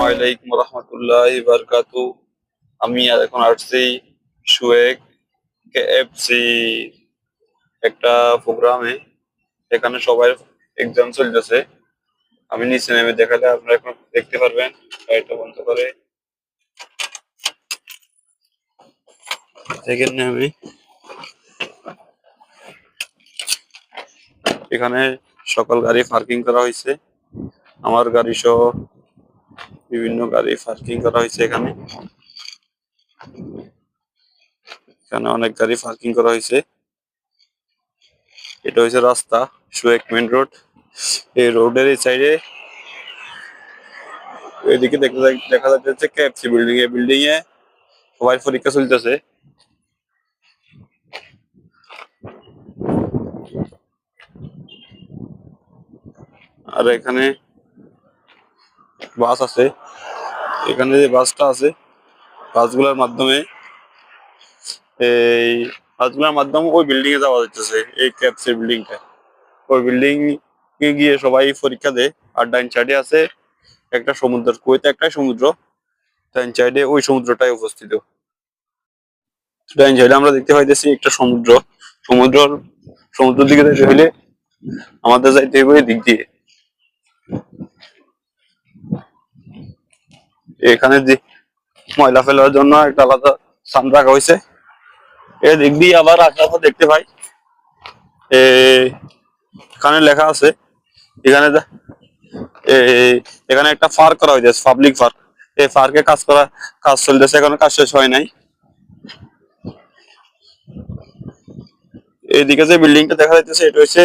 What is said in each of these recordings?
আলাইকুম রহমতুল্লাহি বারাকাতু। আমি এখন আসছি শুয়েক কেএফসি একটা প্রোগ্রামে। এখানে সবাই এক্সাম চলতেছে। আমি নিচে নেমে দেখালে আপনারা এখন দেখতে পারবেন। গাড়িটা বন্ধ করে সেখানে আমি এখানে সকল গাড়ি পার্কিং করা হয়েছে। আমার গাড়ি সহ বিভিন্ন গাড়ি পার্কিং করা হয়েছে। এখানে এখানে অনেক গাড়ি পার্কিং করা হয়েছে। এটা হচ্ছে রাস্তা, শুয়েক মেন রোড। এই রোডের এই সাইডে এদিকে দেখা যাচ্ছে কেএফসি বিল্ডিং। এই বিল্ডিং এ সবাই পরীক্ষা চলতেছে। আর এখানে বাস আছে। এখানে যে বাসটা আছে, বাসগুলোর মাধ্যমে এই বাসগুলোর মাধ্যমে ওই বিল্ডিং এ যাওয়া যাচ্ছে। এই কেএফসি বিল্ডিংটা, ওই বিল্ডিং এ গিয়ে সবাই পরীক্ষা দেয়। আর ডাইন সাইডে আছে একটা সমুদ্র, কুয়েতে একটাই সমুদ্র, ডাইন সাইডে ওই সমুদ্রটাই অবস্থিত। ডাইন সাইডে আমরা দেখতে পাইতেছি একটা সমুদ্র। সমুদ্র সমুদ্রের দিকে যেতে হলে আমাদের যাইতে হবে এই দিক দিয়ে। এখানে যে ময়লা ফেলার জন্য একটা আলাদা স্থান রাখা হয়েছে। এদিক দিয়ে আবার আশপাশে দেখতে পাই এখানে লেখা আছে এখানে এখানে একটা পার্ক করা হয়েছে, পাবলিক পার্ক। এই পার্কে কাজ চলতেছে, এখনো কাজ শেষ হয় নাই। এইদিকে যে বিল্ডিংটা দেখা যাচ্ছে এটা হচ্ছে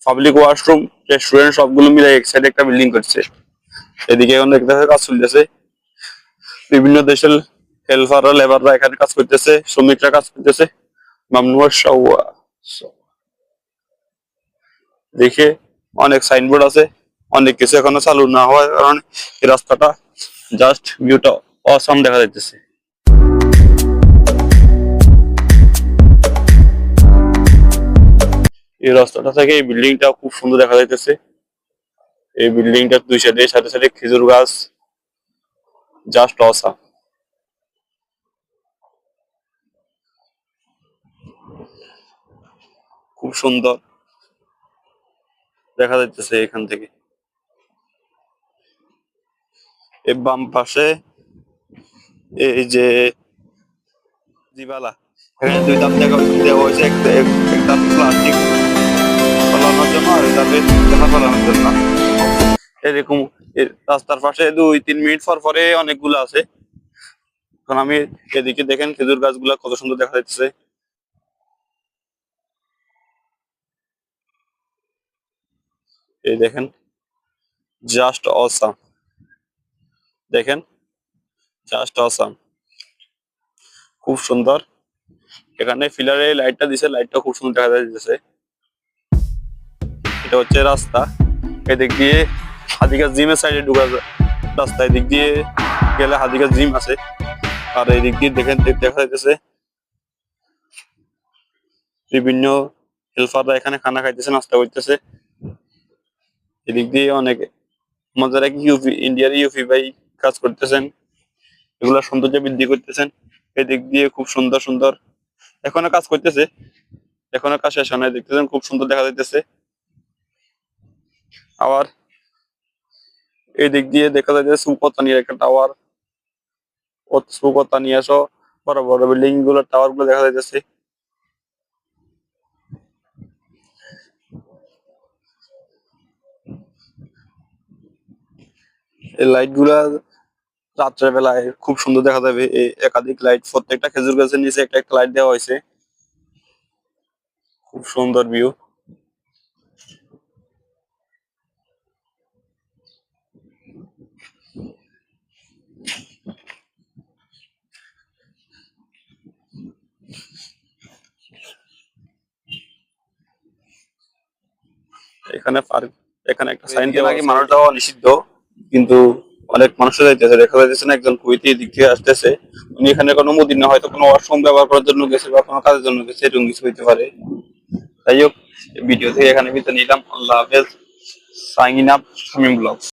পাবলিক ওয়াশরুম, রেস্টুরেন্ট সবগুলো মিলে এক সাইডে একটা বিল্ডিং করছে। এদিকে এখন দেখতে কাজ চলতেছে। বিভিন্ন দেশের হেল্পাররা, লেবাররা এখানে কাজ করতেছে, শ্রমিকরা কাজ করতেছে। মামনুয়া শাওয়া দেখে অনেক সাইনবোর্ড আছে, অনেক কিছু এখনো চালু না হওয়ার কারণে এই রাস্তাটা জাস্ট ভিউটা অসাম দেখা যাইতেছে। এই রাস্তাটা থেকে এই বিল্ডিংটা খুব সুন্দর দেখা যাইতেছে। এই বিল্ডিংটার দুই সাইডে সাথে সাথে খেজুর গাছ, জাস্ট অসাম। খুব সুন্দর দেখা যাইতেছে এখান থেকে। এই বাম পাশে এই যে জিবালা, এখানে দুই ধাপ দেওয়া হয়েছে। একটা প্লাস্টিক ফলানোর জন্য আর একটা দেখা ফলানোর জন্য। এরকম রাস্তার পাশে 2-3 মিনিট পর পরে অনেকগুলো আছে। এখন আমি এদিকে দেখেন খেজুর গাছগুলা কত সুন্দর দেখা যাচ্ছে। এই দেখেন, জাস্ট অসাম। দেখেন, জাস্ট অসাম, খুব সুন্দর। এখানে ফিলারে লাইটটা দিছে, লাইটটা খুব সুন্দর দেখা যাচ্ছে। এটা হচ্ছে রাস্তা। এদিক দিয়ে হাদিকা জিমের সাইডে ঢুকা রাস্তা। এদিক দিয়ে গেলে হাদিকা জিম আছে। আর এদিক দিয়ে দেখেন দেখা যাচ্ছে বিভিন্ন হেল্পাররা এখানে খানা খাইতেছে, নাস্তা করতেছে। এদিক দিয়ে অনেক আমাদের এক ইন্ডিয়ার ইউপি ভাই কাজ করতেছেন, এগুলা সৌন্দর্য বৃদ্ধি করতেছেন। এদিক দিয়ে খুব সুন্দর সুন্দর এখনো কাজ করতেছে, এখনো কাজ শেষ হয় নাই। দেখতেছেন খুব সুন্দর দেখা যাইতেছে। আবার এই দিক দিয়ে দেখা যাচ্ছে সুকতানির একটা টাওয়ার, সুকতানিয়া সহ বড় বড় বিল্ডিং গুলো, টাওয়ার গুলো দেখা যাইতেছে। এই লাইট গুলা রাত্রের বেলায় খুব সুন্দর দেখা যাবে। এই একাধিক লাইট, প্রত্যেকটা খেজুর গাছের নিচে একটা একটা লাইট দেওয়া হয়েছে। খুব সুন্দর ভিউ। এখানে এখানে একটা সাইন দেওয়া নাকি মানুষ যাওয়া নিষিদ্ধ, কিন্তু অনেক মানুষ যাইতেছে। দেখা যাইতেছে না একজন কুয়েতি দিক থেকে আসতেছে, উনি এখানে কোনো মুদির না, হয়তো কোনো ওয়াশরুম ব্যবহার করার জন্য গেছে বা কোনো কাজের জন্য গেছে, এরকম কিছু হইতে পারে। যাই হোক, ভিডিও থেকে এখানে বিদায় নিলাম। আল্লাহ হাফেজ। Signing up, Shamim blogs.